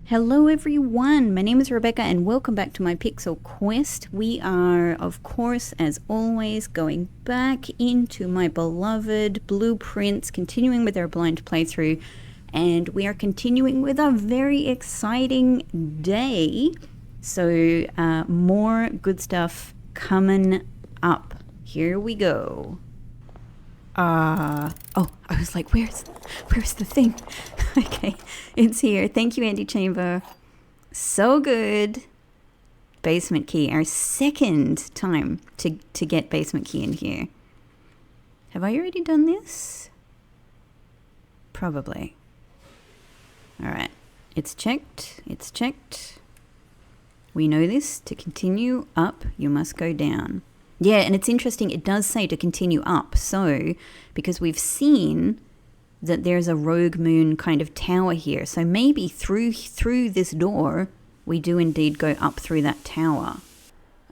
Hello everyone, my name is Rebecca and welcome back to my Pixel Quest. We are, of course, as always, going back into my beloved blueprints, continuing with our blind playthrough, and we are continuing with a very exciting day. So more good stuff coming up. Here we go. Oh, I was like, where's the thing? Okay, it's here. Thank you, Andy Chamber. So good. Basement key, our second time to get basement key in here. Have I already done this? Probably. All right, it's checked. It's checked. We know this. To continue up, you must go down. Yeah, and it's interesting, it does say to continue up, so, because we've seen that there's a rogue moon kind of tower here, so maybe through this door, we do indeed go up through that tower.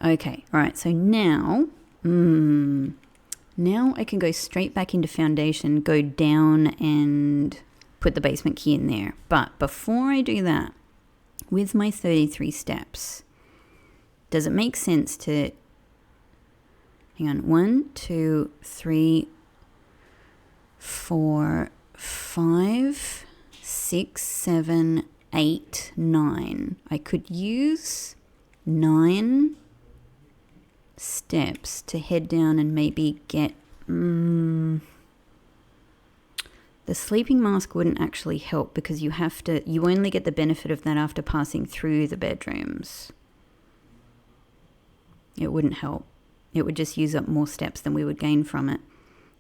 Okay, alright, so now, now I can go straight back into foundation, go down and put the basement key in there. But before I do that, with my 33 steps, does it make sense to... Hang on, 1, 2, 3, 4, 5, 6, 7, 8, 9. I could use 9 steps to head down and maybe get... the sleeping mask wouldn't actually help because you only get the benefit of that after passing through the bedrooms. It wouldn't help. It would just use up more steps than we would gain from it.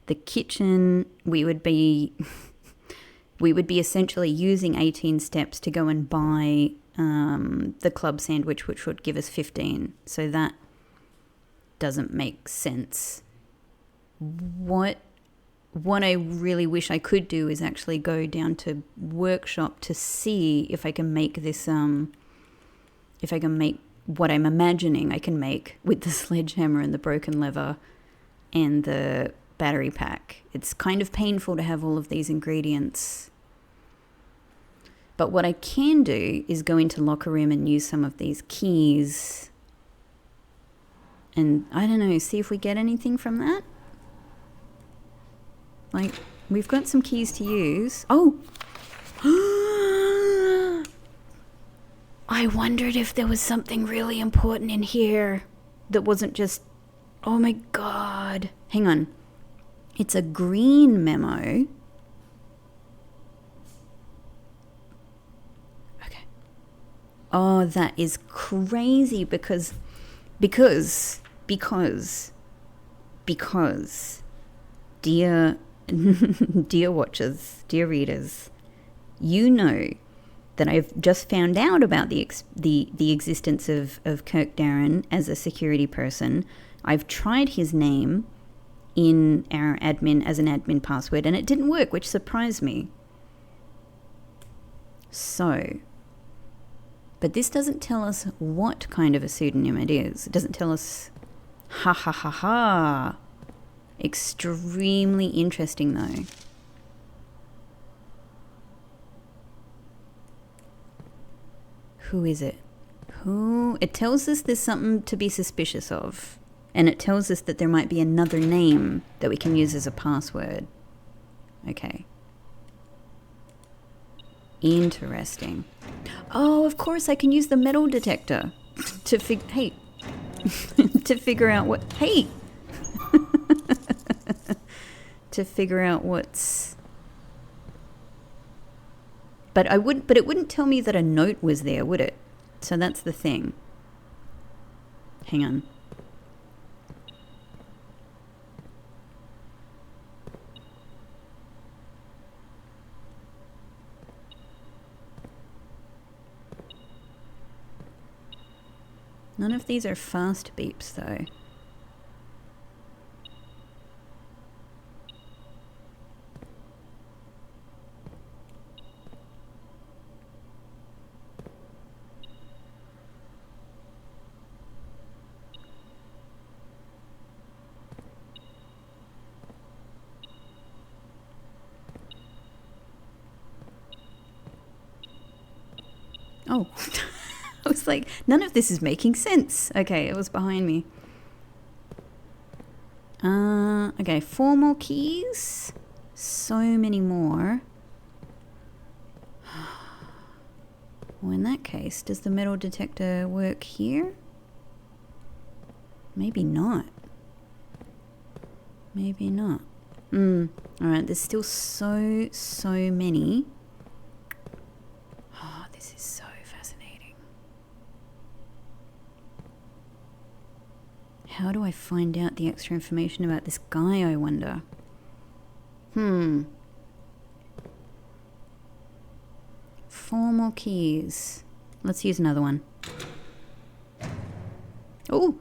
The kitchen, we would be essentially using 18 steps to go and buy the club sandwich, which would give us 15. So that doesn't make sense. What I really wish I could do is actually go down to workshop to see if I can make this, if I can make what I'm imagining I can make with the sledgehammer and the broken lever and the battery pack. It's kind of painful to have all of these ingredients. But what I can do is go into locker room and use some of these keys. And I don't know, see if we get anything from that. Like, we've got some keys to use. Oh! I wondered if there was something really important in here that wasn't just... Oh my god. Hang on. It's a green memo. Okay. Oh, that is crazy because dear dear watchers, dear readers, you know that I've just found out about the existence of Kirk Darren as a security person. I've tried his name in our admin as an admin password and it didn't work, which surprised me. So, but this doesn't tell us what kind of a pseudonym it is. It doesn't tell us, ha ha ha ha. Extremely interesting though. Who is it? Who? It tells us there's something to be suspicious of. And it tells us that there might be another name that we can use as a password. Okay. Interesting. Oh, of course I can use the metal detector to to figure out what... Hey! to figure out what's... But it wouldn't tell me that a note was there, would it? So that's the thing. Hang on. None of these are fast beeps though. Oh, I was like, none of this is making sense. Okay, it was behind me. Okay, 4 more keys. So many more. Well, in that case, does the metal detector work here? Maybe not. Maybe not. Alright, there's still so many. Oh, this is so fascinating. How do I find out the extra information about this guy, I wonder? 4 more keys. Let's use another one. Oh,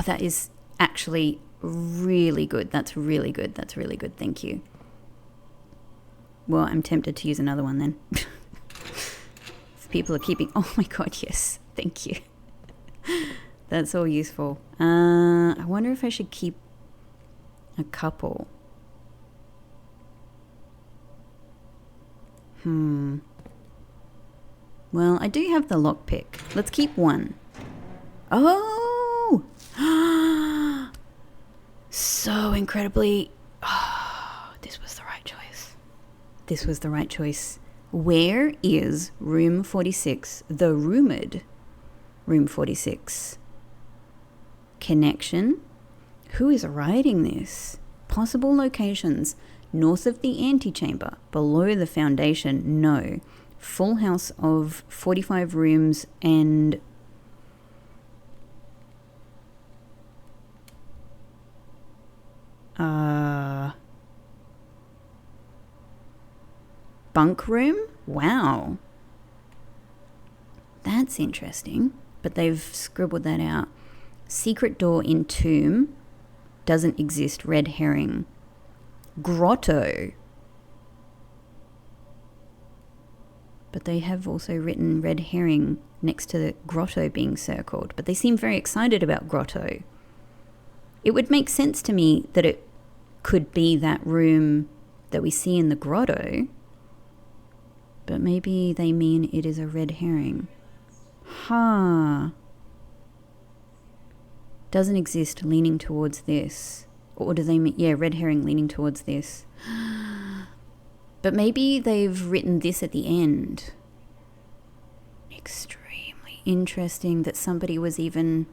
that is actually really good. That's really good. That's really good. Thank you. Well, I'm tempted to use another one then. If people are keeping... Oh my god, yes. Thank you. That's all useful. I wonder if I should keep a couple. Well, I do have the lockpick. Let's keep one. Oh! So incredibly... Oh, this was the right choice. This was the right choice. Where is room 46? The rumored room 46. Connection? Who is writing this? Possible locations. North of the antechamber. Below the foundation. No. Full house of 45 rooms and... bunk room? Wow. That's interesting. But they've scribbled that out. Secret door in tomb. Doesn't exist. Red herring. Grotto. But they have also written red herring next to the grotto being circled. But they seem very excited about grotto. It would make sense to me that it could be that room that we see in the grotto. But maybe they mean it is a red herring. Doesn't exist, leaning towards this. Or do they mean... Yeah, red herring leaning towards this. But maybe they've written this at the end. Extremely interesting that somebody was even...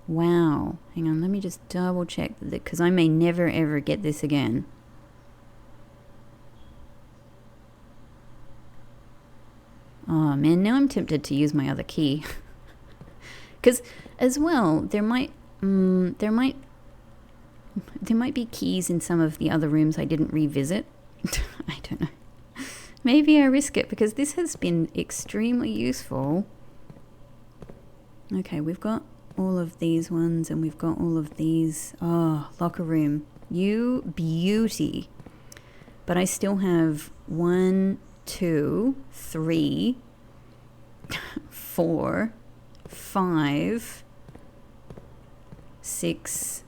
Wow. Hang on, let me just double check that, because I may never ever get this again. Oh man, now I'm tempted to use my other key. Because as well, there might be keys in some of the other rooms I didn't revisit. I don't know. Maybe I risk it because this has been extremely useful. Okay, we've got all of these ones and we've got all of these. Oh, locker room. You beauty. But I still have 1, 2, 3, 4, 5, 6,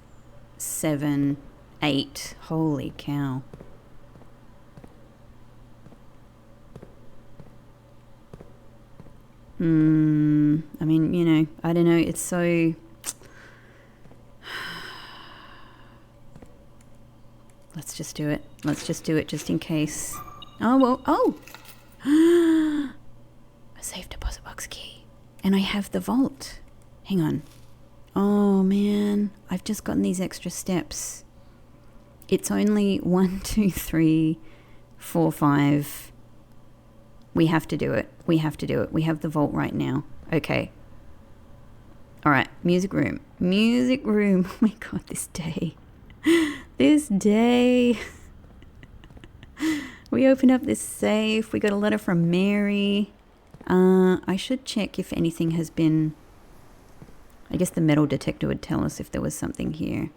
7, 8. Holy cow. I mean, you know, I don't know. It's so... Let's just do it. Let's just do it just in case. Oh, well. Oh! A safe deposit box key. And I have the vault. Hang on. Oh, man. I've just gotten these extra steps. It's only 1, 2, 3, 4, 5. We have to do it. We have to do it. We have the vault right now. Okay. All right. Music room. Music room. Oh my God, this day. This day. We opened up this safe. We got a letter from Mary. I should check if anything has been... I guess the metal detector would tell us if there was something here.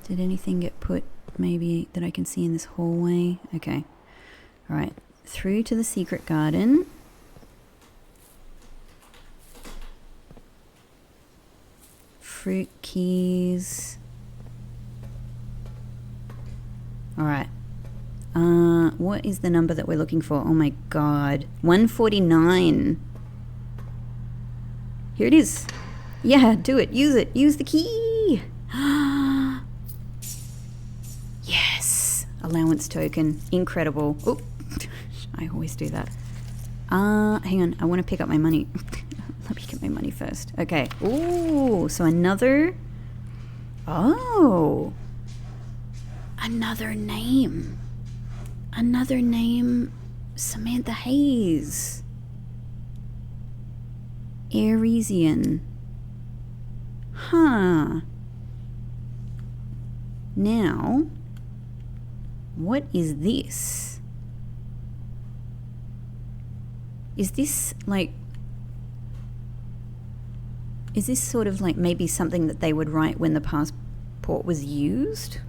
Did anything get put maybe that I can see in this hallway? Okay. All right. Through to the secret garden. fruit keys. All right. What is the number that we're looking for? Oh my god. 149. Here it is. Yeah, do it. Use it. Use the key. Yes. Allowance token. Incredible. Oh, I always do that. Hang on. I want to pick up my money. Let me get my money first. Okay. Ooh, so another... Oh. Another name. Another name. Samantha Hayes. Aresian. Huh. Now, what is this? Is this like... Is this sort of like maybe something that they would write when the passport was used?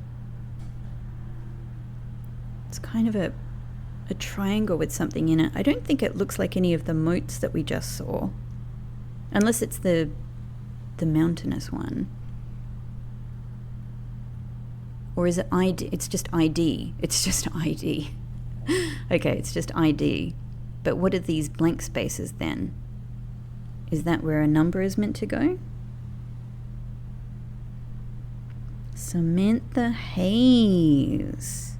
It's kind of a triangle with something in it. I don't think it looks like any of the moats that we just saw. Unless it's the mountainous one. Or is it ID? It's just ID. It's just ID. Okay, it's just ID. But what are these blank spaces then? Is that where a number is meant to go? Samantha Hayes.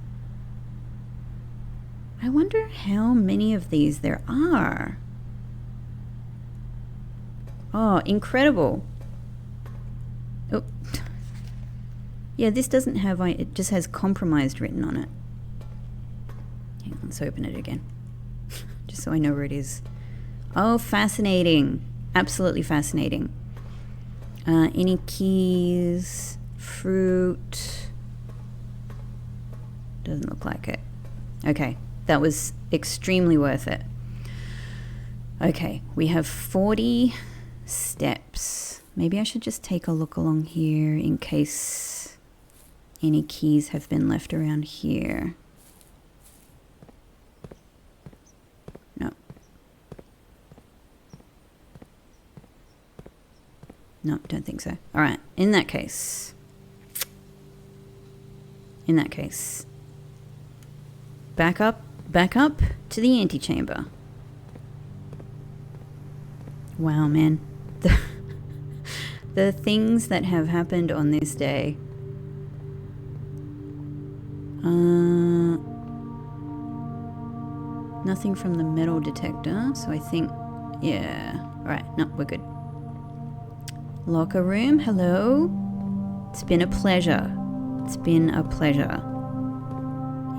I wonder how many of these there are. Oh, incredible. Oh. Yeah, this doesn't have, it just has compromised written on it. Hang on, let's open it again. Just so I know where it is. Oh, fascinating. Absolutely fascinating. Any keys? Fruit? Doesn't look like it. Okay, that was extremely worth it. Okay, we have 40 steps. Maybe I should just take a look along here in case any keys have been left around here. No, don't think so. All right, in that case, back up to the antechamber. Wow, man. The things that have happened on this day. Nothing from the metal detector, so I think, yeah. All right, no, we're good. Locker room, hello. It's been a pleasure. It's been a pleasure.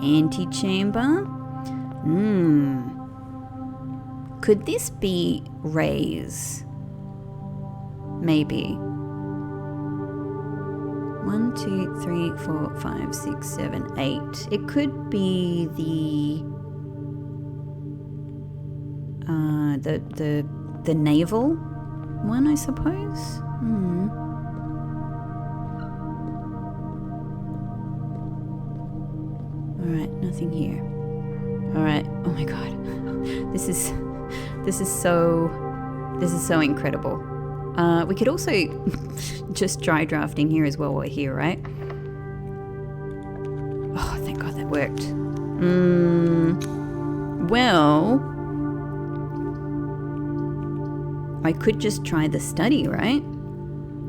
Antechamber. Could this be Ray's? Maybe. 1, 2, 3, 4, 5, 6, 7, 8. It could be the naval one, I suppose. Alright, nothing here. Alright, oh my god. This is so incredible. We could also just try drafting here as well while we're here, right? Oh, thank god that worked. Well, I could just try the study, right?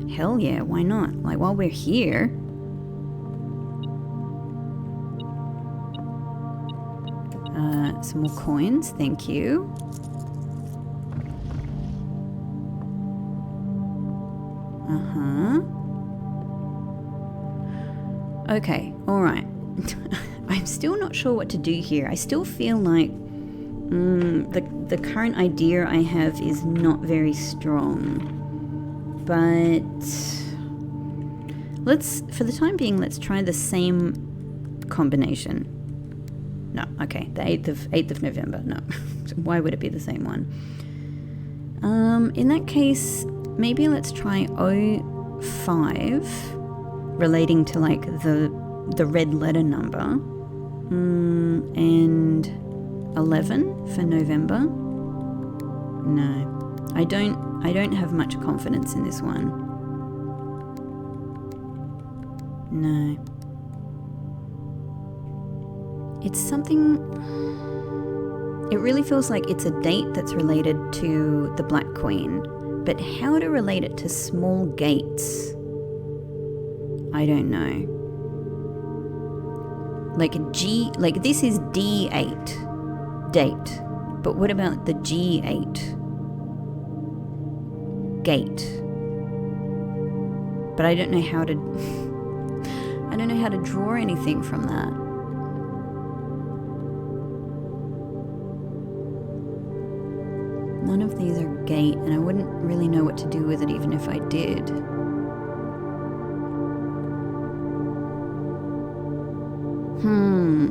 Hell yeah, why not? Like, while we're here. Some more coins, thank you. Okay, alright. I'm still not sure what to do here. I still feel like the current idea I have is not very strong. But for the time being, let's try the same combination. No, okay, the 8th of November, no. Why would it be the same one? In that case, maybe let's try 05, relating to like the red letter number, and 11 for November. No, I don't have much confidence in this one. No. It's something... It really feels like it's a date that's related to the Black Queen. But how to relate it to small gates? I don't know. Like this is D8 date. But what about the G8 gate? But I don't know how to I don't know how to draw anything from that. None of these are gate, and I wouldn't really know what to do with it even if I did.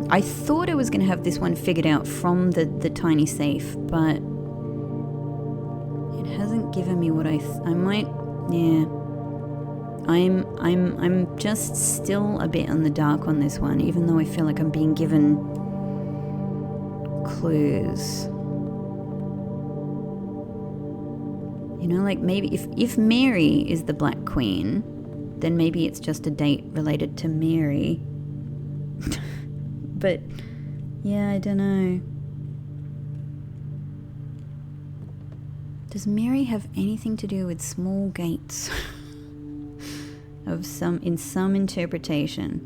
I thought I was going to have this one figured out from the tiny safe, but it hasn't given me what I might, yeah. I'm just still a bit in the dark on this one, even though I feel like I'm being given clues. You know, like maybe if Mary is the Black Queen, then maybe it's just a date related to Mary. But yeah, I don't know. Does Mary have anything to do with small gates? In some interpretation.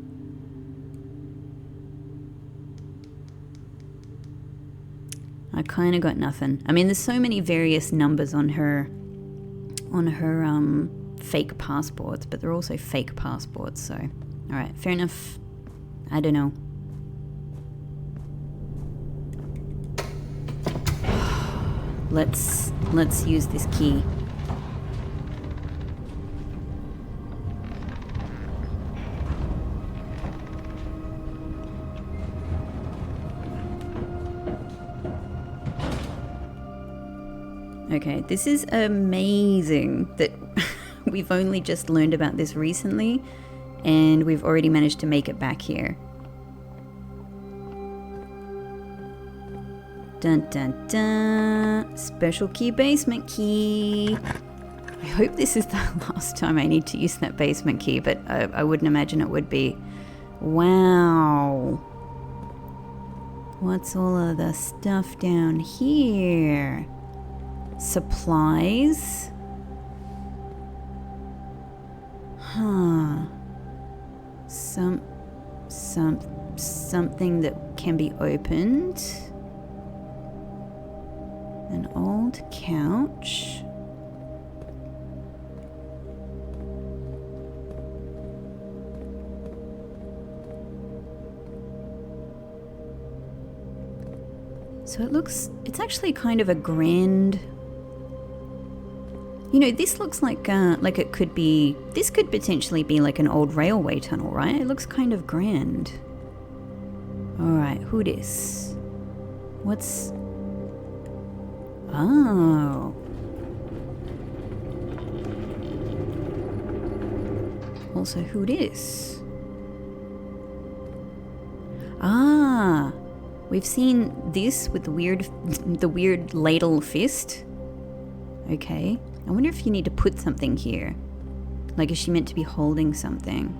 I kind of got nothing. I mean, there's so many various numbers on her fake passports, but they're also fake passports, so all right, fair enough. I don't know. Let's use this key. Okay, this is amazing that we've only just learned about this recently and we've already managed to make it back here. Dun dun dun. Special key, basement key. I hope this is the last time I need to use that basement key, but I wouldn't imagine it would be. Wow. What's all of the stuff down here? Supplies. Huh. Something that can be opened. An old couch. So it's actually kind of a grand, you know, this looks like it could be, this could potentially be like an old railway tunnel, right? It looks kind of grand. All right, who dis? What's, oh. Also, who dis? Ah, we've seen this with the weird ladle fist. Okay, I wonder if you need to put something here. Like, is she meant to be holding something?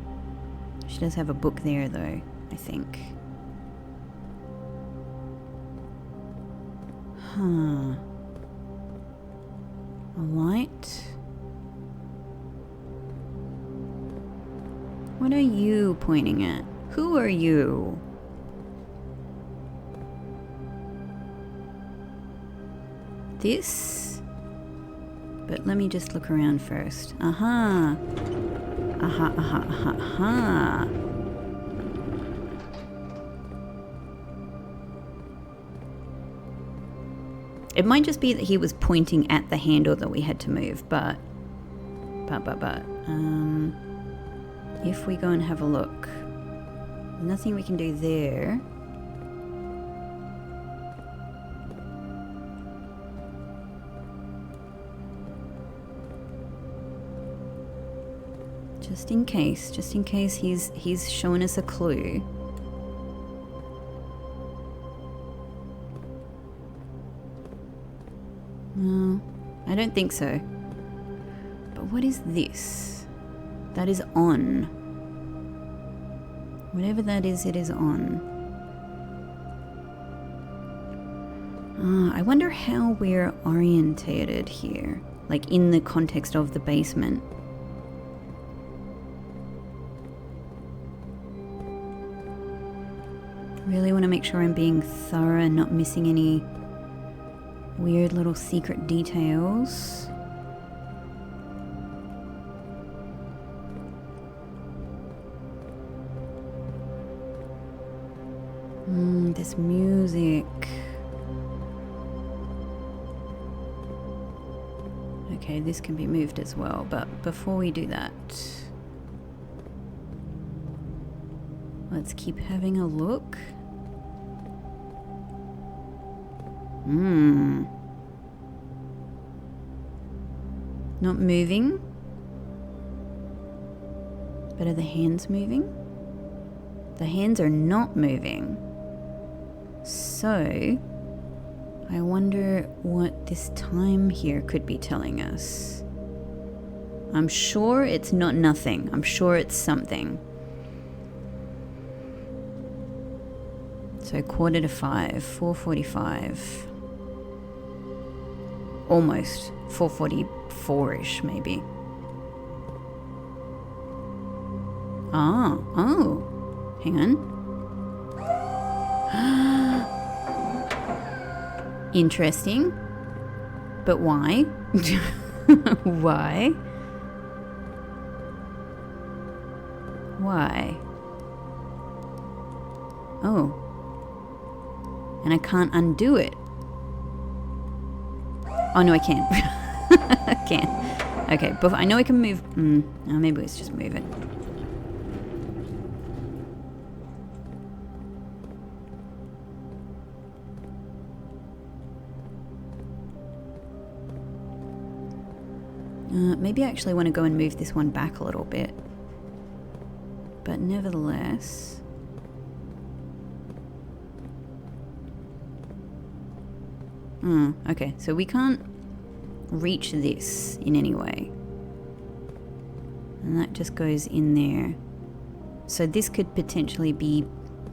She does have a book there, though, I think. Huh. A light? What are you pointing at? Who are you? This? But let me just look around first. Aha. Aha, aha, aha, aha. It might just be that he was pointing at the handle that we had to move, but if we go and have a look, nothing we can do there. Just in case he's showing us a clue. No, I don't think so. But what is this? That is on. Whatever that is, it is on. I wonder how we're orientated here, like in the context of the basement. Really want to make sure I'm being thorough and not missing any weird little secret details. This music. Okay, this can be moved as well, but before we do that, let's keep having a look. Not moving. But are the hands moving? The hands are not moving. So, I wonder what this time here could be telling us. I'm sure it's not nothing. I'm sure it's something. So 4:45, 4:45. Almost 4:44-ish maybe. Oh, hang on. Interesting. But why? Why? Why? Oh. And I can't undo it. Oh, no, I can. I can. Okay, but I know I can move. Oh, maybe let's just move it. Maybe I actually want to go and move this one back a little bit. But nevertheless... okay, so we can't reach this in any way. And that just goes in there. So this could potentially be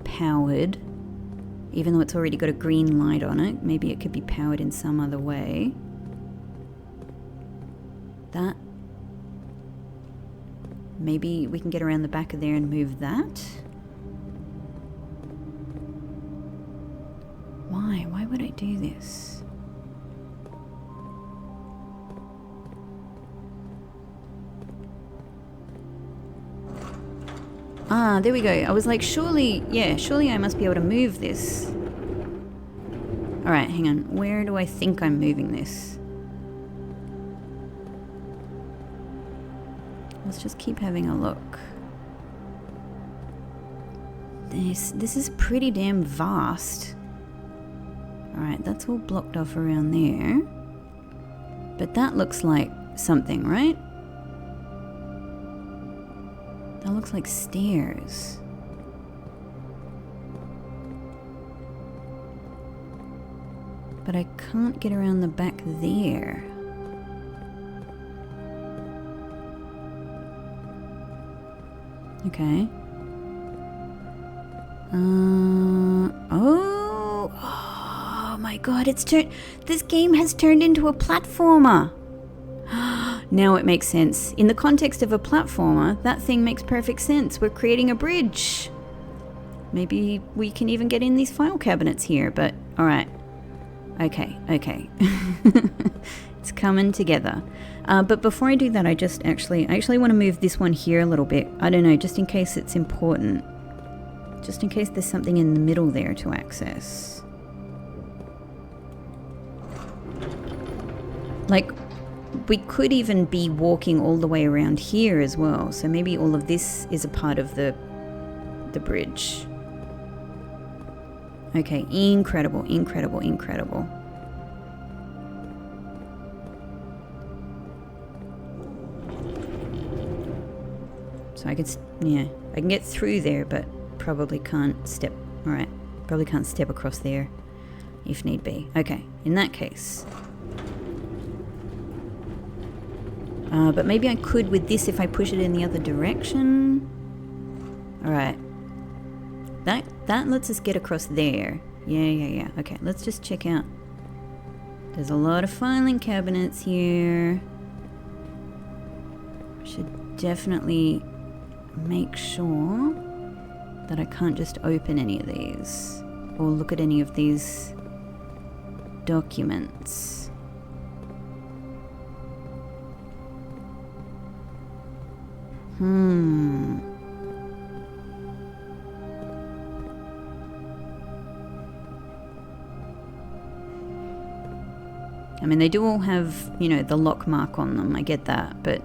powered, even though it's already got a green light on it. Maybe it could be powered in some other way. That. Maybe we can get around the back of there and move that. Why? Why would I do this? Ah, there we go. I was like, surely I must be able to move this. Alright, hang on. Where do I think I'm moving this? Let's just keep having a look. This is pretty damn vast. Alright, that's all blocked off around there. But that looks like something, right? That looks like stairs. But I can't get around the back there. Okay. Oh my god, this game has turned into a platformer. Now it makes sense. In the context of a platformer, that thing makes perfect sense. We're creating a bridge. Maybe we can even get in these file cabinets here, but alright. Okay. It's coming together. But before I do that, I actually want to move this one here a little bit. I don't know, just in case it's important. Just in case there's something in the middle there to access. Like, we could even be walking all the way around here as well. So maybe all of this is a part of the bridge. Okay, incredible. So I can get through there, but probably can't step, alright, probably can't step across there if need be. Okay, in that case. But maybe I could with this if I push it in the other direction. Alright, that lets us get across there. Yeah. Okay, let's just check out. There's a lot of filing cabinets here. Should definitely make sure that I can't just open any of these or look at any of these documents. I mean, they do all have, you know, the lock mark on them. I get that, but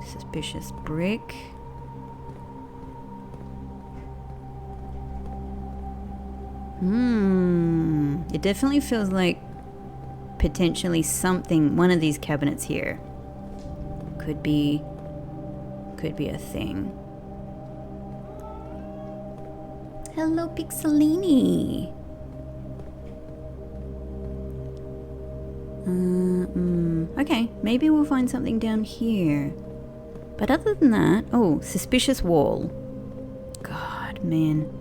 suspicious brick. It definitely feels like potentially something, one of these cabinets here could be a thing. Hello, Pixelini. Okay, maybe we'll find something down here. But other than that, oh, suspicious wall. God, man.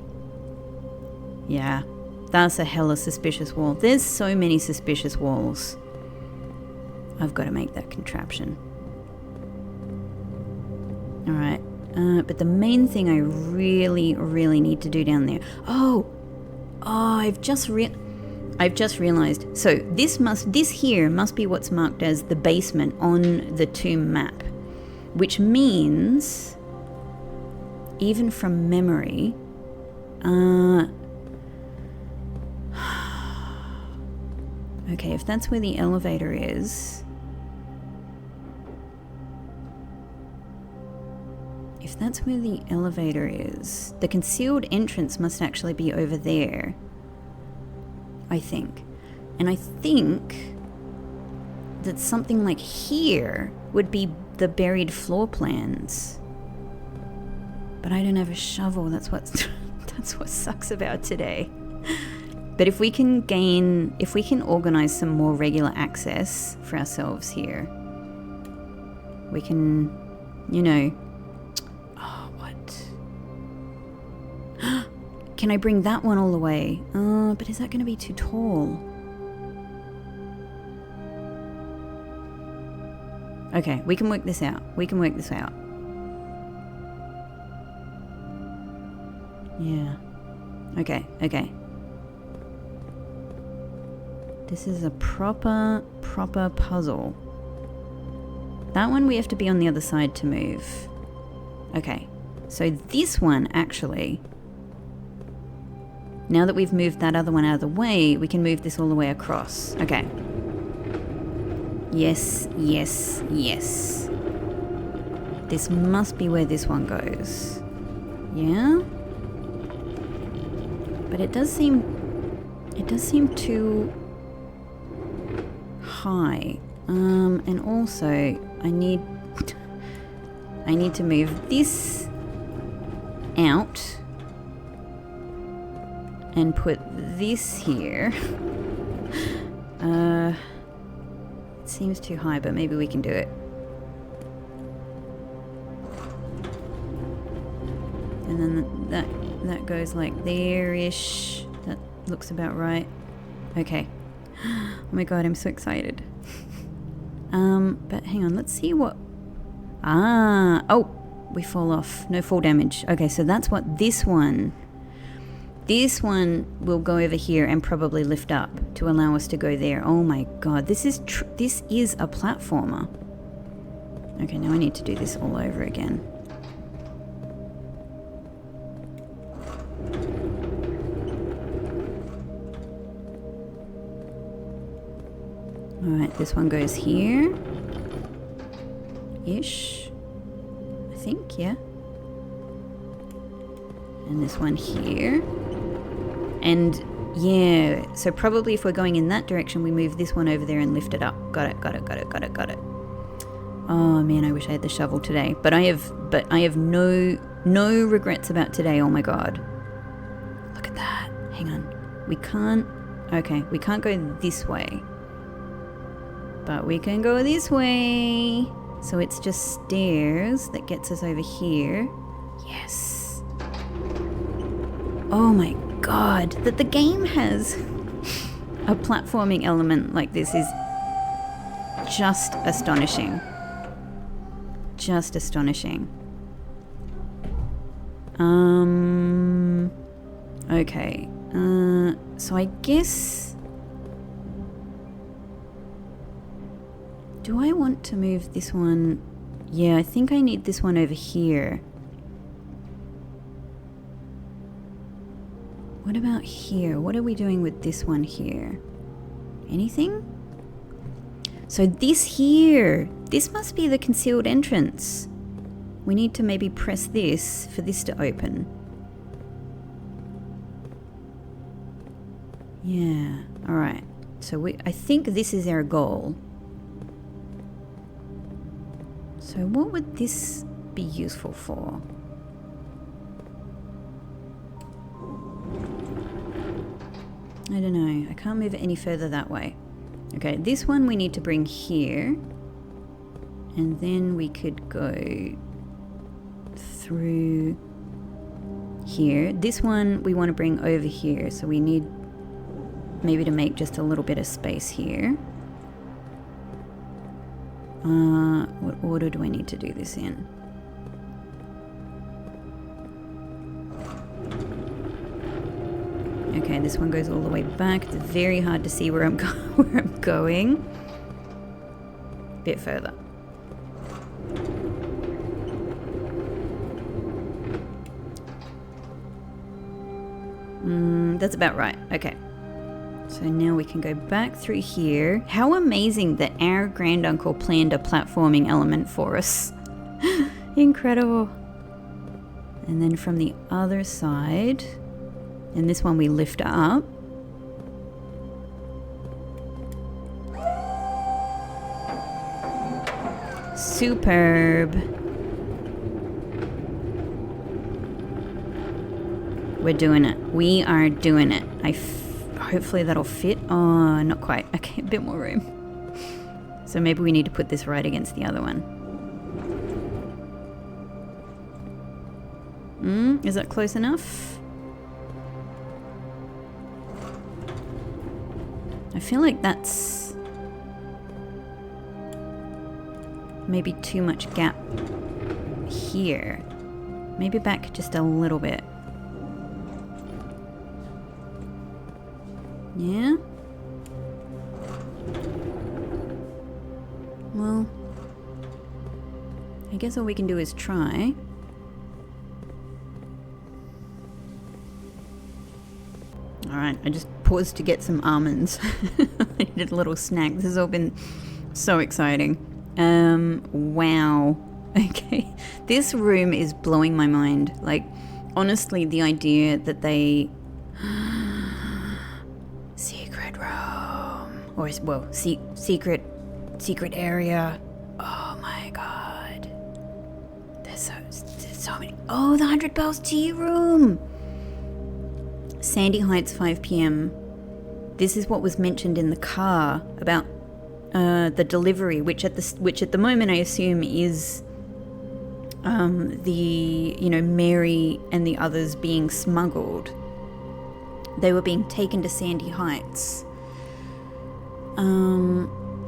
Yeah, that's a hella suspicious wall. There's so many suspicious walls. I've got to make that contraption. Alright, but the main thing I really, really need to do down there... I've just realized. So this here must be what's marked as the basement on the tomb map. Which means, even from memory, okay, if that's where the elevator is, the concealed entrance must actually be over there, I think. And I think that something like here would be the buried floor plans. But I don't have a shovel. That's what sucks about today. But if we can organize some more regular access for ourselves here, we can, you know. Oh, what? Can I bring that one all the way? But is that going to be too tall? Okay, we can work this out. Yeah. Okay. This is a proper puzzle. That one we have to be on the other side to move. Okay. So this one, actually, now that we've moved that other one out of the way, we can move this all the way across. Okay. Yes. This must be where this one goes. Yeah? But it does seem too high. And also I need to move this out and put this here. It seems too high, but maybe we can do it. And then that goes like there-ish. That looks about right. Okay. Oh my god, I'm so excited. But hang on, let's see what... Oh, we fall off. No fall damage. Okay, so that's what this one... This one will go over here and probably lift up to allow us to go there. Oh my god, this is a platformer. Okay, now I need to do this all over again. Alright, this one goes here. Ish. I think, yeah. And this one here. And yeah, so probably if we're going in that direction, we move this one over there and lift it up. Got it. Oh man, I wish I had the shovel today. But I have no regrets about today. Oh my god. Look at that. Hang on. We can't go this way. But we can go this way. So it's just stairs that gets us over here. Yes. Oh my god, that the game has a platforming element like this is just astonishing. Just astonishing. Okay. So I guess... Do I want to move this one? Yeah, I think I need this one over here. What about here? What are we doing with this one here? Anything? So this here, this must be the concealed entrance. We need to maybe press this for this to open. Yeah, all right. So I think this is our goal. So what would this be useful for? I don't know. I can't move it any further that way. Okay, this one we need to bring here. And then we could go through here. This one we want to bring over here. So we need maybe to make just a little bit of space here. What order do I need to do this in? Okay, this one goes all the way back. It's very hard to see where I'm going. A bit further. That's about right. Okay. So now we can go back through here. How amazing that our granduncle planned a platforming element for us. Incredible. And then from the other side, and this one we lift up. Superb. We're doing it. We are doing it. Hopefully that'll fit. Oh, not quite. Okay, a bit more room. So maybe we need to put this right against the other one. Is that close enough? I feel like that's maybe too much gap here. Maybe back just a little bit. Yeah? Well, I guess all we can do is try. Alright, I just paused to get some almonds. I needed a little snack. This has all been so exciting. Wow. Okay. This room is blowing my mind. Like, honestly, the idea that they... Secret room. Or, well, secret area. Oh my god. There's so many. Oh, the 100 Bells Tea Room. Sandy Heights, 5 p.m. This is what was mentioned in the car about the delivery, which at the moment I assume is Mary and the others being smuggled. They were being taken to Sandy Heights.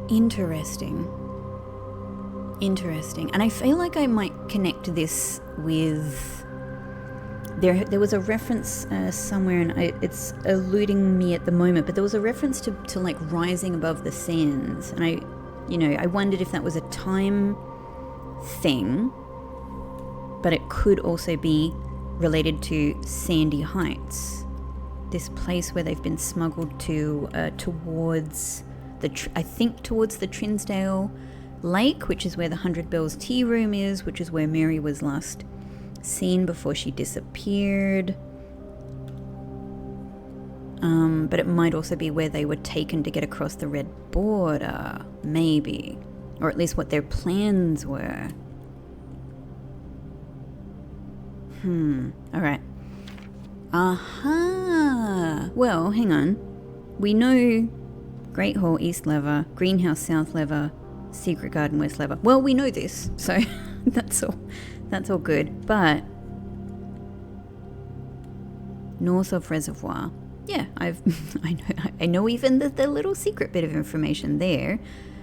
Interesting. And I feel like I might connect this with... There was a reference somewhere, and it's eluding me at the moment, but there was a reference to like rising above the sands, and I wondered if that was a time thing, but it could also be related to Sandy Heights, this place where they've been smuggled to towards towards the Trinsdale Lake, which is where the 100 Bells Tea Room is, which is where Mary was last seen before she disappeared. But it might also be where they were taken to get across the red border, maybe, or at least what their plans were. All right. Well, hang on. We know Great Hall East Lever, Greenhouse South Lever, Secret Garden West Lever. Well, we know this, so that's all good. But North of reservoir. Yeah, I know even the little secret bit of information there.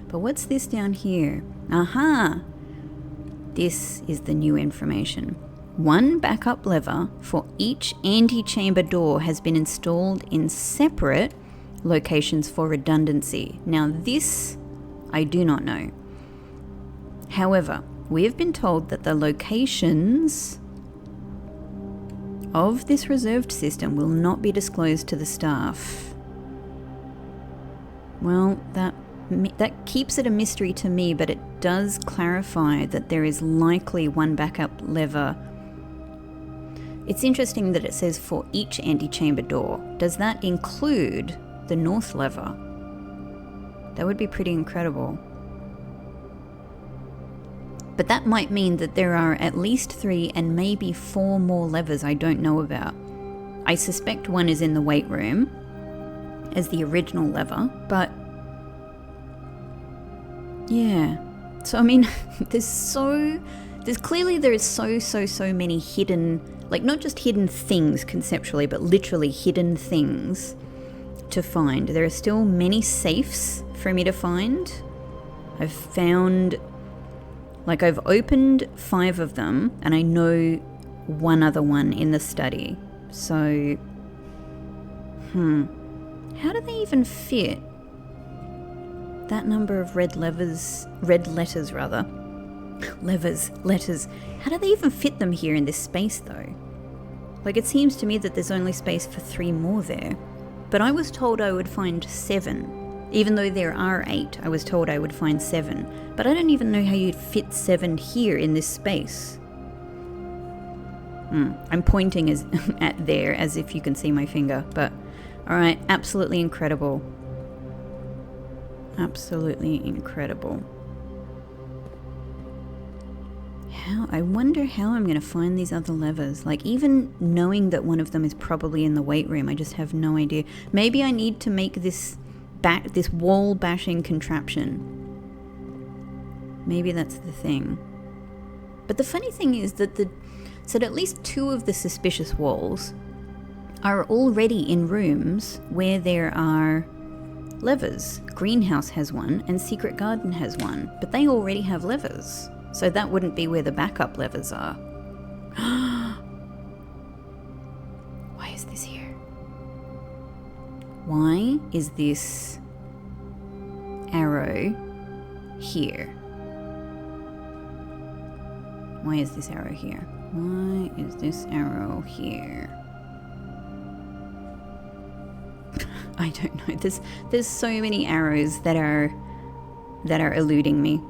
But what's this down here? Aha! This is the new information. One backup lever for each antechamber door has been installed in separate locations for redundancy. Now this, I do not know. However, we have been told that the locations of this reserved system will not be disclosed to the staff. Well, that keeps it a mystery to me, but it does clarify that there is likely one backup lever. It's interesting that it says for each antechamber door. Does that include the north lever? That would be pretty incredible. But that might mean that there are at least 3 and maybe 4 more levers I don't know about. I suspect one is in the weight room as the original lever, but yeah. So I mean, there's clearly so many hidden, like not just hidden things conceptually, but literally hidden things to find. There are still many safes for me to find. I've opened 5 of them, and I know one other one in the study. So, how do they even fit that number of red letters? Letters. How do they even fit them here in this space, though? Like, it seems to me that there's only space for 3 more there. But I was told I would find 7. Even though there are 8, I was told I would find 7. But I don't even know how you'd fit 7 here in this space. I'm pointing at there as if you can see my finger. But, alright, absolutely incredible. Absolutely incredible. I wonder how I'm going to find these other levers. Like, even knowing that one of them is probably in the weight room, I just have no idea. Maybe I need to make this wall bashing contraption. Maybe that's the thing. But the funny thing is that at least 2 of the suspicious walls are already in rooms where there are levers. Greenhouse has one and Secret Garden has one, but they already have levers. So that wouldn't be where the backup levers are. Why is this here? Why is this arrow here? Why is this arrow here? Why is this arrow here? I don't know. There's so many arrows that are eluding me.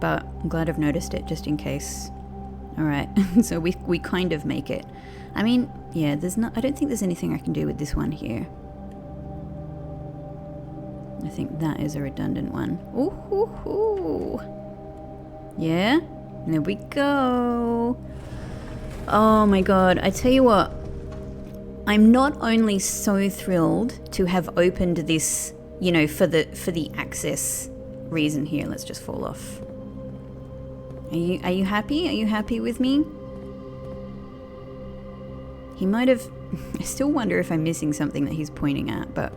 But I'm glad I've noticed it just in case. Alright, so we kind of make it. I mean, yeah, I don't think there's anything I can do with this one here. I think that is a redundant one. Ooh, hoo, hoo. Yeah, there we go. Oh my god, I tell you what. I'm not only so thrilled to have opened this, for the access reason here. Let's just fall off. Are you happy? Are you happy with me? He might have... I still wonder if I'm missing something that he's pointing at, but...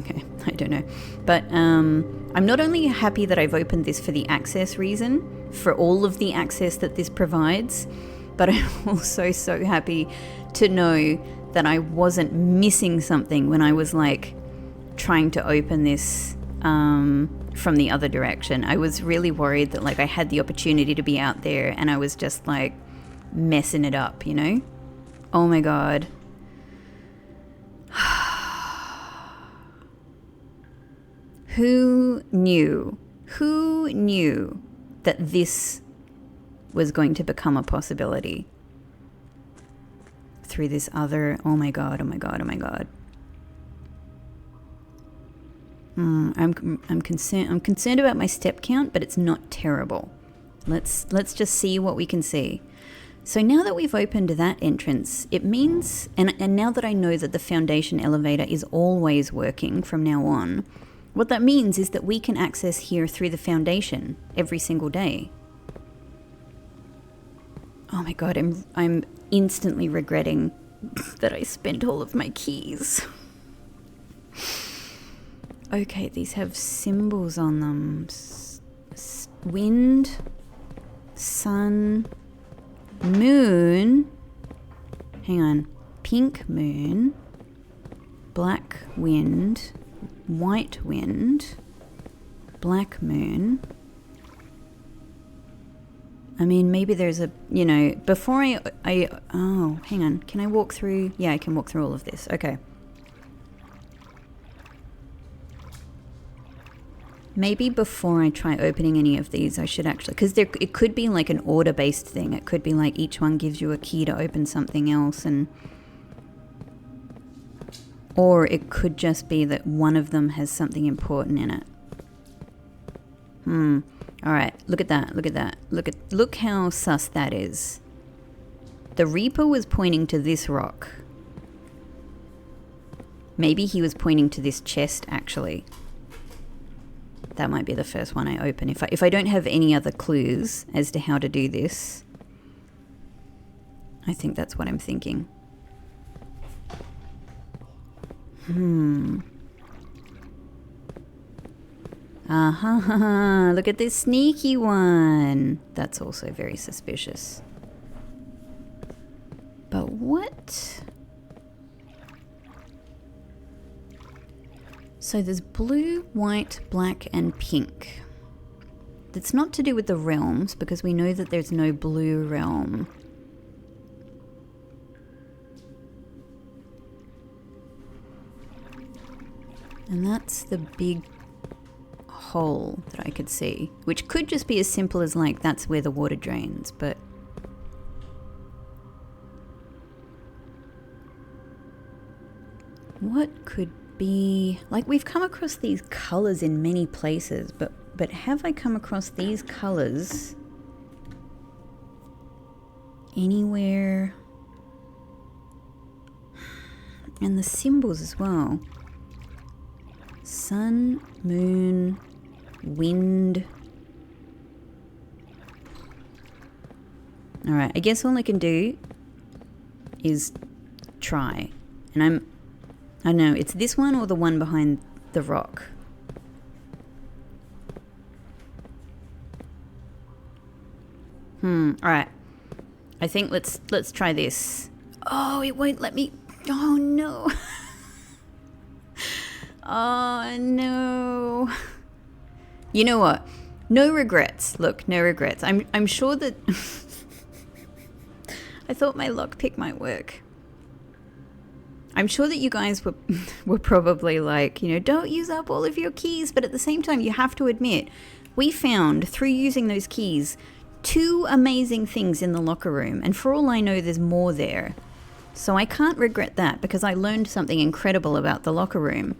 Okay, I don't know. But I'm not only happy that I've opened this for the access reason, for all of the access that this provides, but I'm also so happy to know that I wasn't missing something when I was trying to open this from the other direction. I was really worried that I had the opportunity to be out there and I was just messing it up, Oh my god. Who knew that this was going to become a possibility? Through this other... Oh my god. I'm concerned about my step count, but it's not terrible. Let's just see what we can see. So now that we've opened that entrance, it means... And now that I know that the foundation elevator is always working from now on, What that means is that we can access here through the foundation every single day. Oh my god, I'm instantly regretting that I spent all of my keys. Okay, these have symbols on them. Wind, sun, moon. Hang on. Pink moon, black wind, white wind, black moon. I mean, maybe there's a, you know, before oh, hang on. Can I walk through? Yeah, I can walk through all of this. Okay. Maybe before I try opening any of these, I should actually, because it could be like an order-based thing. It could be like each one gives you a key to open something else, and or it could just be that one of them has something important in it. All right, look at that. Look at that. Look how sus that is. The Reaper was pointing to this rock. Maybe he was pointing to this chest, actually. That might be the first one I open. If I don't have any other clues as to how to do this, I think that's what I'm thinking. Look at this sneaky one. That's also very suspicious. But what? So there's blue, white, black, and pink. That's not to do with the realms, because we know that there's no blue realm. And that's the big hole that I could see, which could just be as simple as like that's where the water drains, but what could be, like, we've come across these colors in many places, but have I come across these colors anywhere? And the symbols as well. Sun, moon, wind. All right, I guess all I can do is try. And I don't know, it's this one or the one behind the rock. All right. I think let's try this. Oh, it won't let me. Oh no. Oh no. You know what? No regrets. Look, no regrets. I'm sure that I thought my lockpick might work. I'm sure that you guys were probably like, you know, don't use up all of your keys, but at the same time, you have to admit, we found, through using those keys, 2 amazing things in the locker room, and for all I know, there's more there. So I can't regret that, because I learned something incredible about the locker room.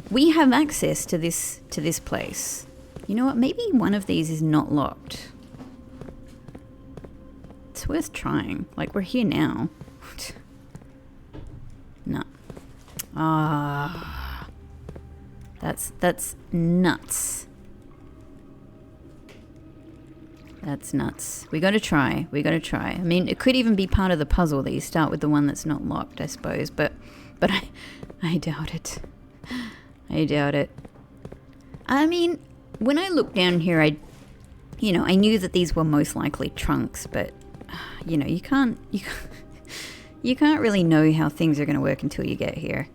We have access to this place. You know what? Maybe one of these is not locked. It's worth trying. Like, we're here now. No. Ah. That's nuts. That's nuts. We gotta try. I mean, it could even be part of the puzzle that you start with the one that's not locked, I suppose, but I doubt it. I doubt it. I mean, when I looked down here, I knew that these were most likely trunks, but you know, you can't really know how things are going to work until you get here.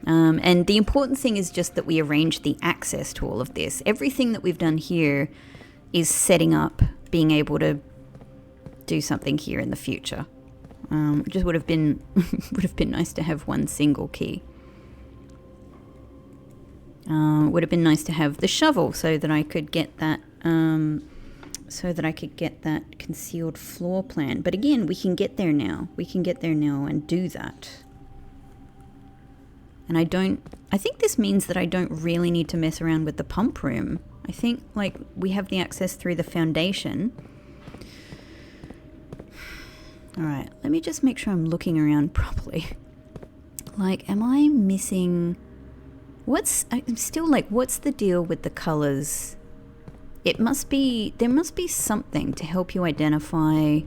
And the important thing is just that we arrange the access to all of this. Everything that we've done here is setting up being able to do something here in the future. It just would have been nice to have one single key. Would have been nice to have the shovel so that I could get that concealed floor plan. But again, we can get there now. We can get there now and do that. And I think this means that I don't really need to mess around with the pump room. I think, like, we have the access through the foundation. All right, let me just make sure I'm looking around properly. Like, am I missing I'm still like, what's the deal with the colors? There must be something to help you identify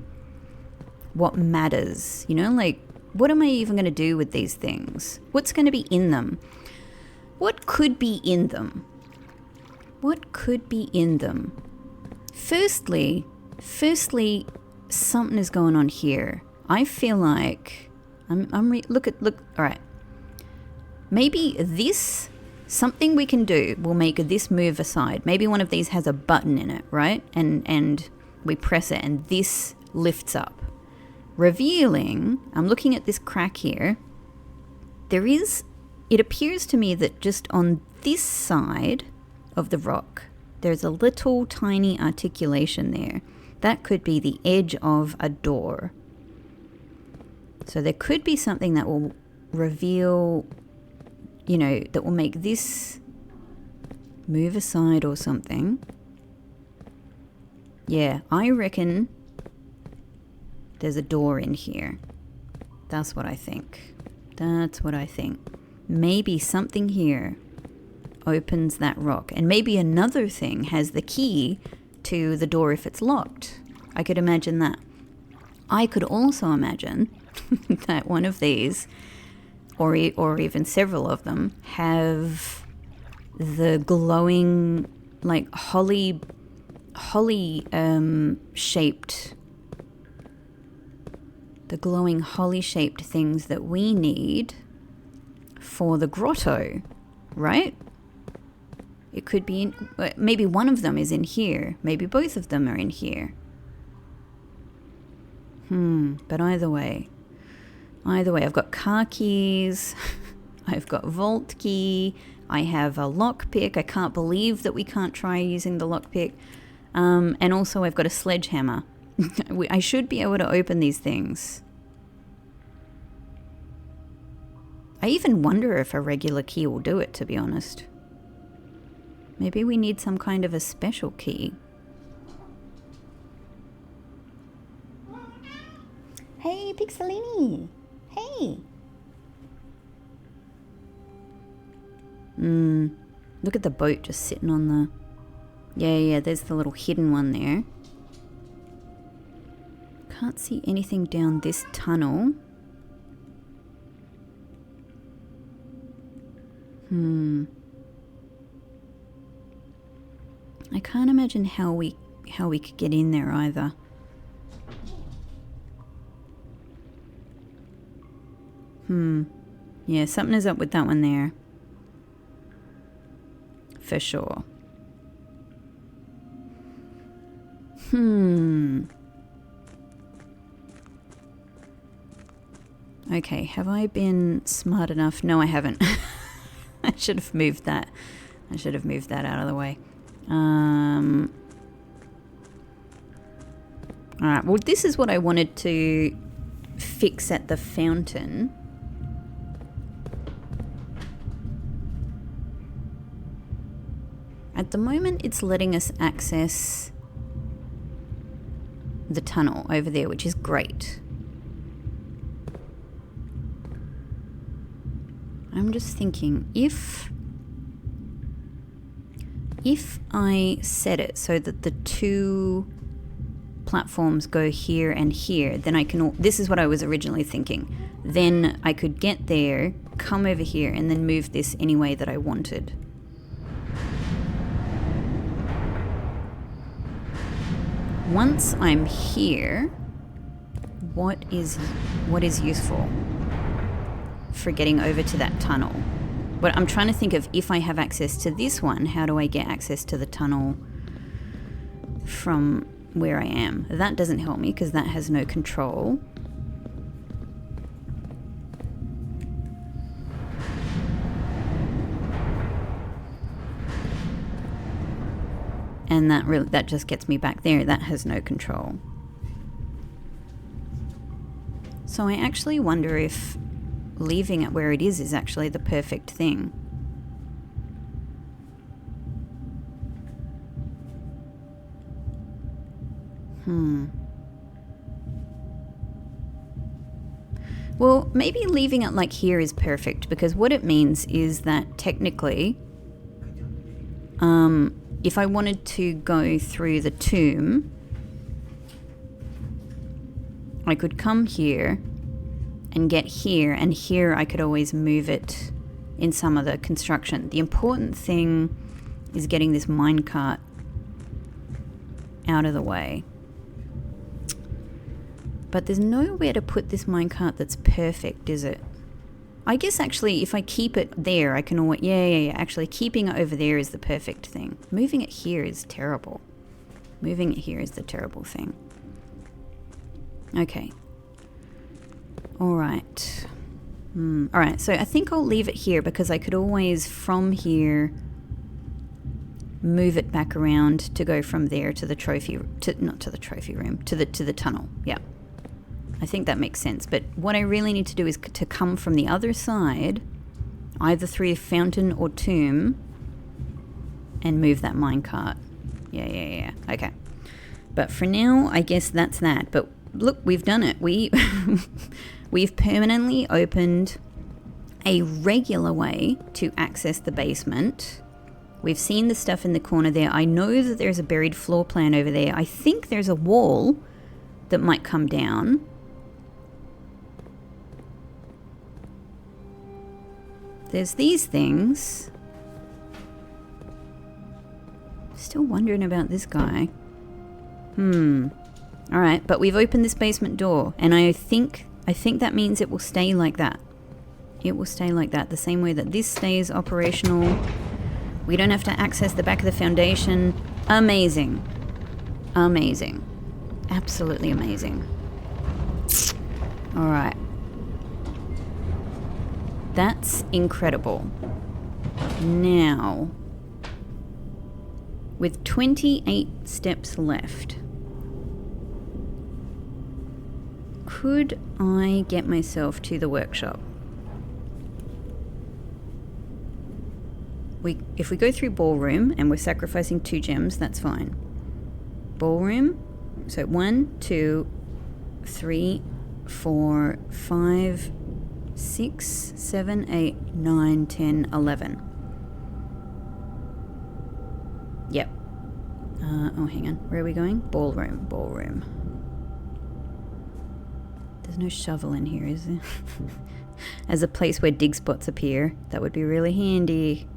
what matters, you know, like, what am I even going to do with these things? What's going to be in them? What could be in them? What could be in them? Firstly, something is going on here. I feel like look, all right. Maybe this, something we can do will make this move aside. Maybe one of these has a button in it, right? And we press it and this lifts up. Revealing, I'm looking at this crack here. It appears to me that just on this side of the rock, there's a little tiny articulation there. That could be the edge of a door. So there could be something that will reveal, you know, that will make this move aside or something. Yeah, I reckon there's a door in here. That's what I think. Maybe something here opens that rock. And maybe another thing has the key to the door if it's locked. I could imagine that. I could also imagine that one of these, or even several of them, have the glowing, like holly shaped, the glowing holly shaped things that we need for the grotto, right? It could be maybe one of them is in here, maybe both of them are in here. But either way, I've got car keys, I've got vault key, I have a lockpick. I can't believe that we can't try using the lockpick. And also I've got a sledgehammer. I should be able to open these things. I even wonder if a regular key will do it, to be honest. Maybe we need some kind of a special key. Hey, Pixelini! Hey! Look at the boat just sitting on the... Yeah, there's the little hidden one there. Can't see anything down this tunnel. I can't imagine how we could get in there either. Yeah, something is up with that one there. For sure. Okay, have I been smart enough? No, I haven't. I should have moved that. I should have moved that out of the way. Alright, well, this is what I wanted to fix at the fountain. At the moment, it's letting us access the tunnel over there, which is great. I'm just thinking, if I set it so that the two platforms go here and here, then I can, this is what I was originally thinking. Then I could get there, come over here, and then move this any way that I wanted. Once I'm here, what is useful for getting over to that tunnel? But I'm trying to think of, if I have access to this one, how do I get access to the tunnel from where I am? That doesn't help me because that has no control. And that just gets me back there. That has no control. So I actually wonder if leaving it where it is actually the perfect thing. Well, maybe leaving it like here is perfect, because what it means is that technically, if I wanted to go through the tomb, I could come here and get here, and here I could always move it in some of the construction. The important thing is getting this minecart out of the way. But there's nowhere to put this minecart that's perfect, is it? I guess actually if I keep it there, I can always... Yeah. Actually, keeping it over there is the perfect thing. Moving it here is terrible. Moving it here is the terrible thing. Okay. Alright. Alright, so I think I'll leave it here because I could always, from here, move it back around to go from there to the trophy... not to the trophy room. To the tunnel. Yeah. I think that makes sense. But what I really need to do is to come from the other side, either through a fountain or tomb, and move that minecart. Yeah. Okay. But for now, I guess that's that. But look, we've done it. We've permanently opened a regular way to access the basement. We've seen the stuff in the corner there. I know that there's a buried floor plan over there. I think there's a wall that might come down. There's these things. Still wondering about this guy. Alright, but we've opened this basement door, and I think that means it will stay like that. It will stay like that, the same way that this stays operational. We don't have to access the back of the foundation. Amazing. Amazing. Absolutely amazing. Alright. That's incredible. Now, with 28 steps left, could I get myself to the workshop? If we go through Ballroom and we're sacrificing 2 gems, that's fine. Ballroom, so 1, 2, 3, 4, 5, 6, 7, 8, 9, 10, 11. Yep. Oh, hang on. Where are we going? Ballroom. There's no shovel in here, is there? As a place where dig spots appear. That would be really handy.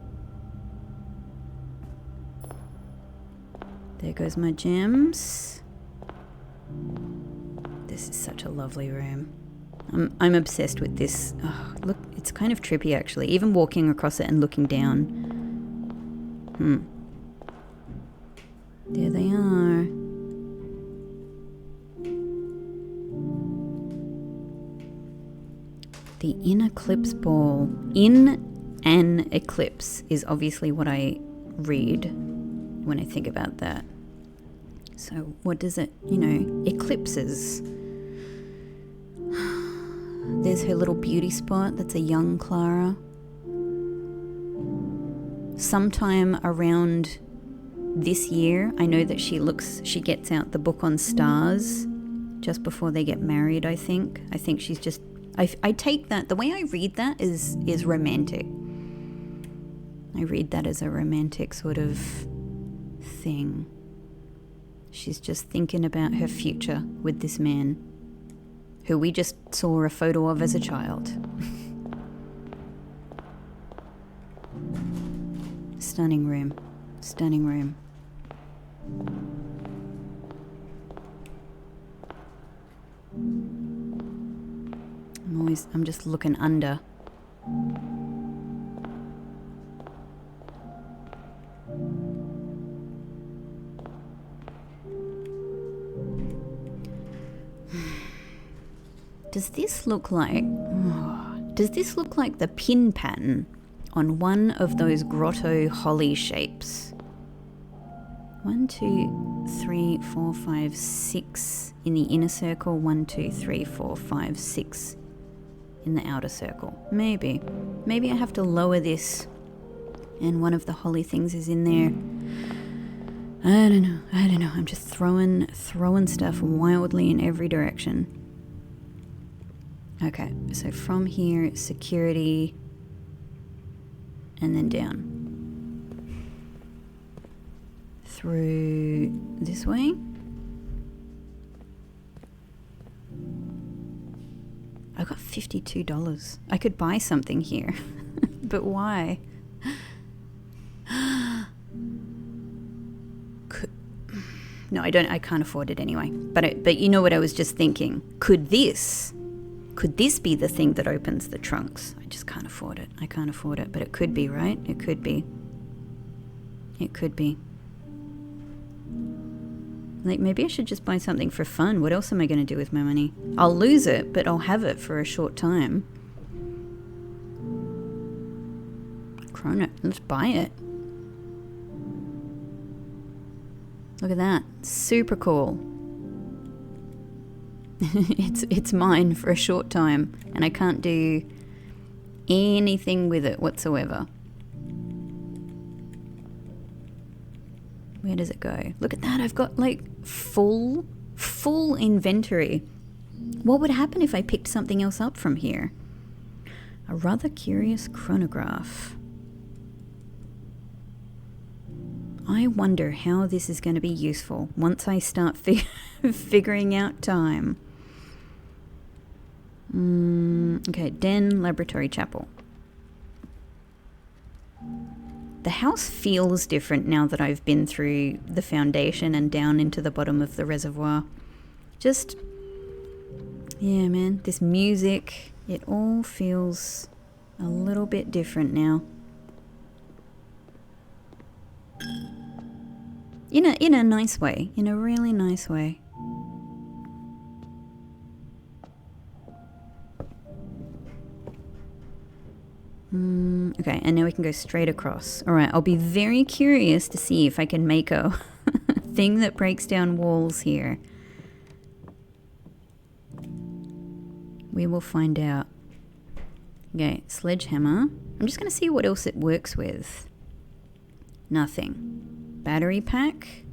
There goes my gems. This is such a lovely room. I'm obsessed with this. Oh, look, it's kind of trippy actually. Even walking across it and looking down. There they are. The In Eclipse Ball. In an eclipse is obviously what I read when I think about that. So what does it, eclipses. There's her little beauty spot. That's a young Clara. Sometime around this year, I know that she gets out the book on stars just before they get married, I think. I think she's just, I take that, the way I read that is romantic. I read that as a romantic sort of thing. She's just thinking about her future with this man, who we just saw a photo of as a child. Stunning room. Stunning room. I'm just looking under. Does this look like the pin pattern on one of those grotto holly shapes? 1, 2, 3, 4, 5, 6 in the inner circle. 1, 2, 3, 4, 5, 6 in the outer circle. Maybe I have to lower this and one of the holly things is in there. I don't know. I'm just throwing stuff wildly in every direction. Okay, so from here, security, and then down. Through this way. I got $52. I could buy something here, but why? No, I don't. I can't afford it anyway. But you know what I was just thinking? Could this be the thing that opens the trunks? I just can't afford it. I can't afford it, but it could be, right? It could be. It could be. Like, maybe I should just buy something for fun. What else am I going to do with my money? I'll lose it, but I'll have it for a short time. Chrono, let's buy it. Look at that. Super cool. It's mine for a short time, and I can't do anything with it whatsoever. Where does it go? Look at that. I've got like full inventory. What would happen if I picked something else up from here? A rather curious chronograph. I wonder how this is going to be useful once I start figuring out time. Okay, den, laboratory, chapel. The house feels different now that I've been through the foundation and down into the bottom of the reservoir. Just, yeah, man, this music, it all feels a little bit different now. In a nice way, in a really nice way. Okay, and now we can go straight across. All right, I'll be very curious to see if I can make a thing that breaks down walls here. We will find out. Okay, sledgehammer. I'm just going to see what else it works with. Nothing. Battery pack,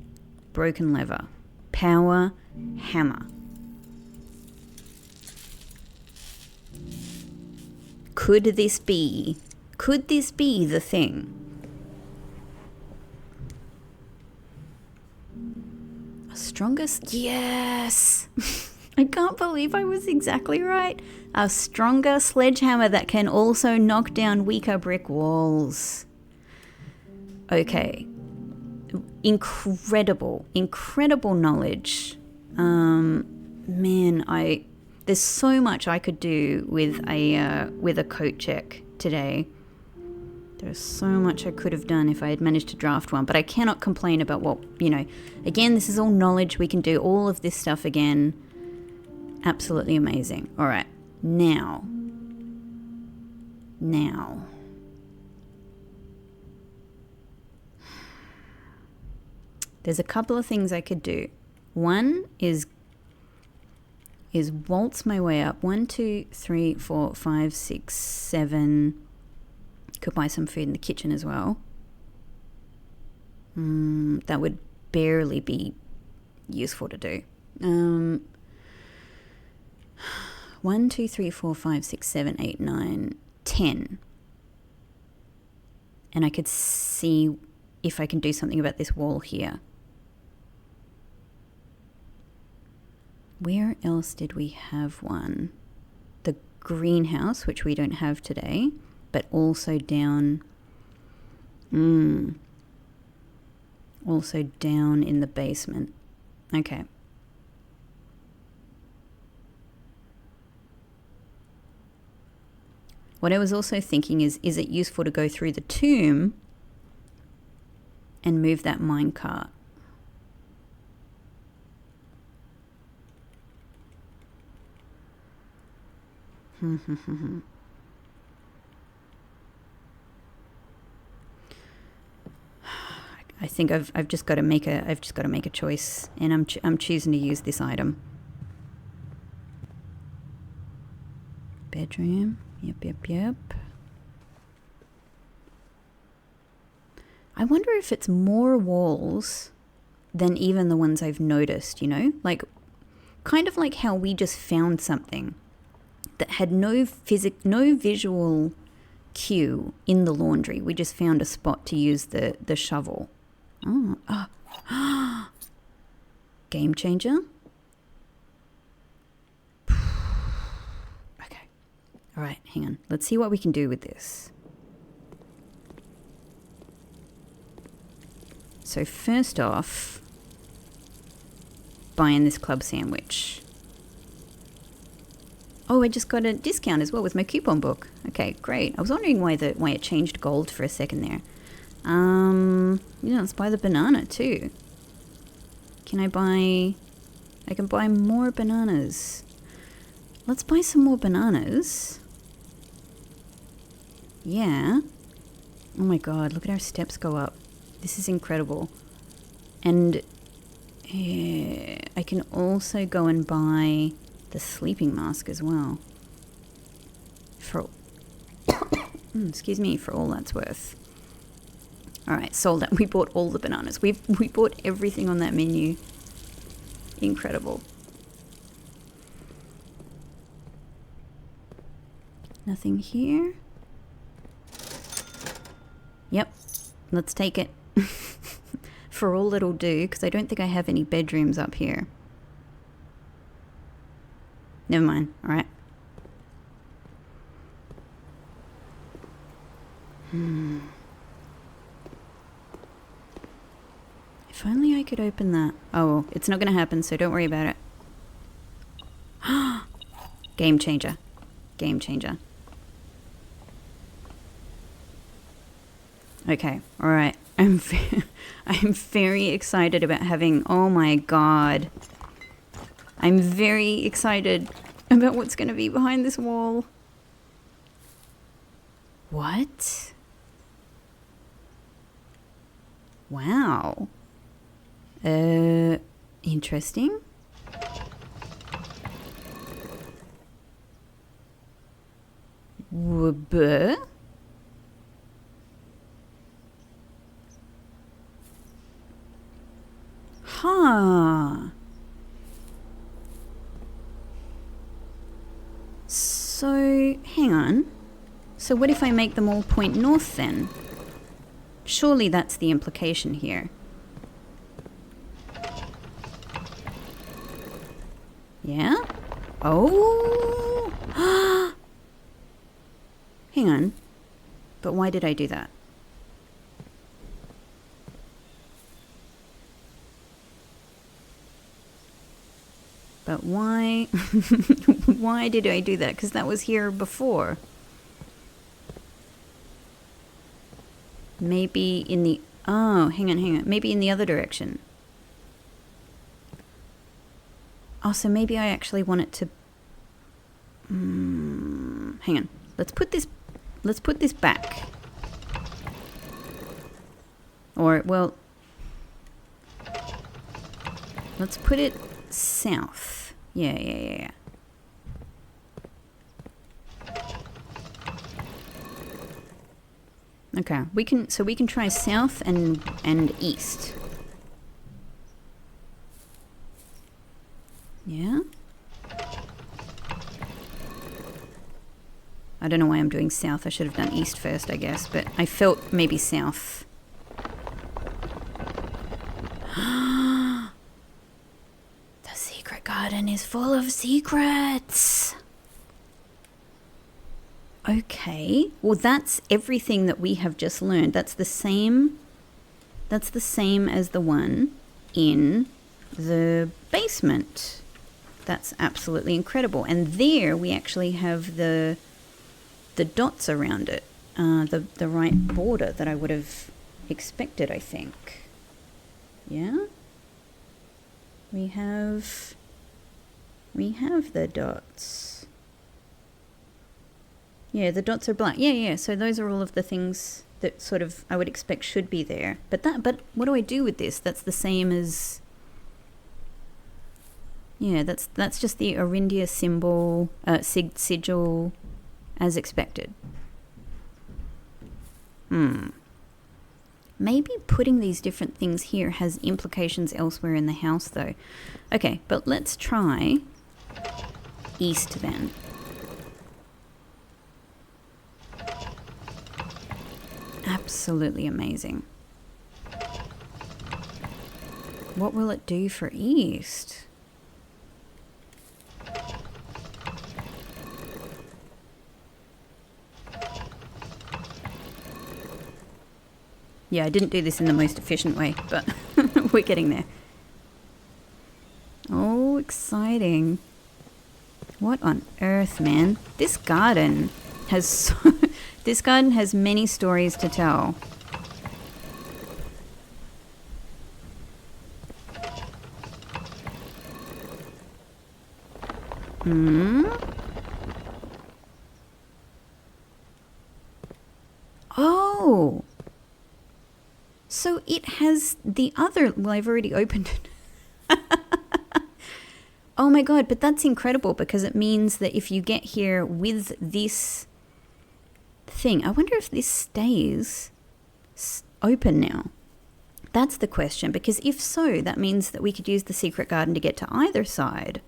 broken lever, power hammer. Could this be the thing? A strongest? Yes! I can't believe I was exactly right. A stronger sledgehammer that can also knock down weaker brick walls. Okay. Incredible knowledge. Man, there's so much I could do with a coat check today. There's so much I could have done if I had managed to draft one, but I cannot complain about what, again, this is all knowledge. We can do all of this stuff again. Absolutely amazing. All right, now. There's a couple of things I could do. One is waltz my way up. 1, 2, 3, 4, 5, 6, 7. Could buy some food in the kitchen as well. That would barely be useful to do. 1, 2, 3, 4, 5, 6, 7, 8, 9, 10. And I could see if I can do something about this wall here. Where else did we have one? The greenhouse, which we don't have today, but also down... also down in the basement. Okay. What I was also thinking is it useful to go through the tomb and move that minecart? I think I've just got to make a choice, and I'm choosing to use this item. Bedroom. Yep. I wonder if it's more walls than even the ones I've noticed, like kind of like how we just found something. that had no visual cue in the laundry. We just found a spot to use the shovel. Oh. Game changer. Okay. All right, hang on. Let's see what we can do with this. So first off, buying this club sandwich. Oh, I just got a discount as well with my coupon book. Okay, great. I was wondering why it changed gold for a second there. Let's buy the banana too. I can buy more bananas. Let's buy some more bananas. Yeah. Oh my god, look at our steps go up. This is incredible. And I can also go and buy the sleeping mask as well. Excuse me, for all that's worth. Alright, sold out. We bought all the bananas. We bought everything on that menu. Incredible. Nothing here. Yep, let's take it. For all it'll do, because I don't think I have any bedrooms up here. Never mind, alright. If only I could open that. Oh, well, it's not going to happen, so don't worry about it. Game changer. Game changer. Okay, alright. I'm very excited about having... Oh my god. I'm very excited about what's going to be behind this wall. What? Wow. Interesting. Buh? Huh. So, hang on. So what if I make them all point north then? Surely that's the implication here. Yeah? Oh! Hang on. But why did I do that? But why? Why did I do that? Because that was here before. Maybe in the... Oh, hang on. Maybe in the other direction. Oh, so maybe I actually want it to... hang on. Let's put this back. Or, well... Let's put it south. Yeah. Okay, we can try south and east. Yeah? I don't know why I'm doing south. I should have done east first, I guess, but I felt maybe south. The secret garden is full of secrets. Okay, well that's everything that we have just learned. That's the same as the one in the basement. That's absolutely incredible. And there we actually have the dots around it, the right border that I would have expected, I think. Yeah? We have the dots. Yeah, the dots are black. Yeah. So those are all of the things that sort of I would expect should be there. But what do I do with this? That's the same as... Yeah, that's just the Orindia symbol, sigil, as expected. Maybe putting these different things here has implications elsewhere in the house, though. Okay, but let's try east then. absolutely amazing. What will it do for east? Yeah, I didn't do this in the most efficient way, but we're getting there. Oh, exciting. What on earth, man? This garden has this garden has many stories to tell. Oh. So it has the other... Well, I've already opened it. Oh my god, but that's incredible because it means that if you get here with this thing... I wonder if this stays open now. That's the question, because if so, that means that we could use the secret garden to get to either side.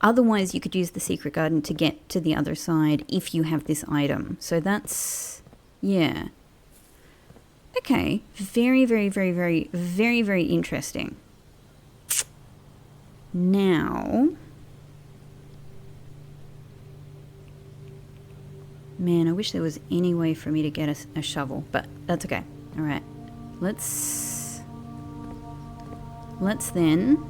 Otherwise, you could use the secret garden to get to the other side if you have this item. So that's... yeah. Okay, very, very, very, very, very, very interesting. Now, man, I wish there was any way for me to get a shovel, but that's okay. All right, let's then...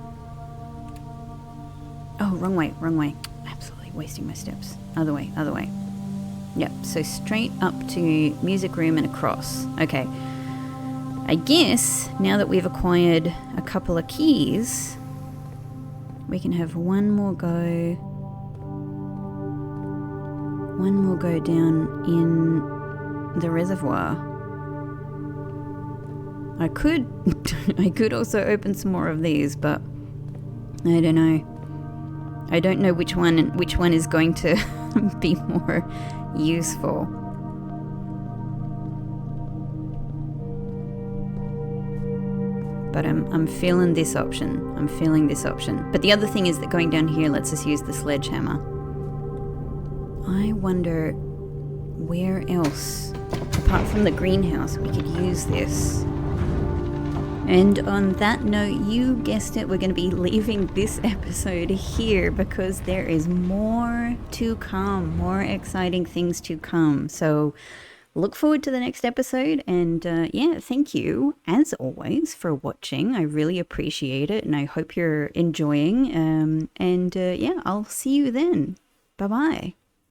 Oh, wrong way, wrong way. Absolutely wasting my steps. Other way, other way. Yep, so straight up to music room and across. Okay. I guess now that we've acquired a couple of keys, we can have one more go down in the reservoir. I could also open some more of these, but I don't know. I don't know which one is going to be more useful. But I'm feeling this option. I'm feeling this option. But the other thing is that going down here lets us use the sledgehammer. I wonder where else, apart from the greenhouse, we could use this. And on that note, you guessed it, we're going to be leaving this episode here because there is more to come, more exciting things to come. So look forward to the next episode, and yeah, thank you as always for watching. I really appreciate it, and I hope you're enjoying. And yeah, I'll see you then. Bye bye.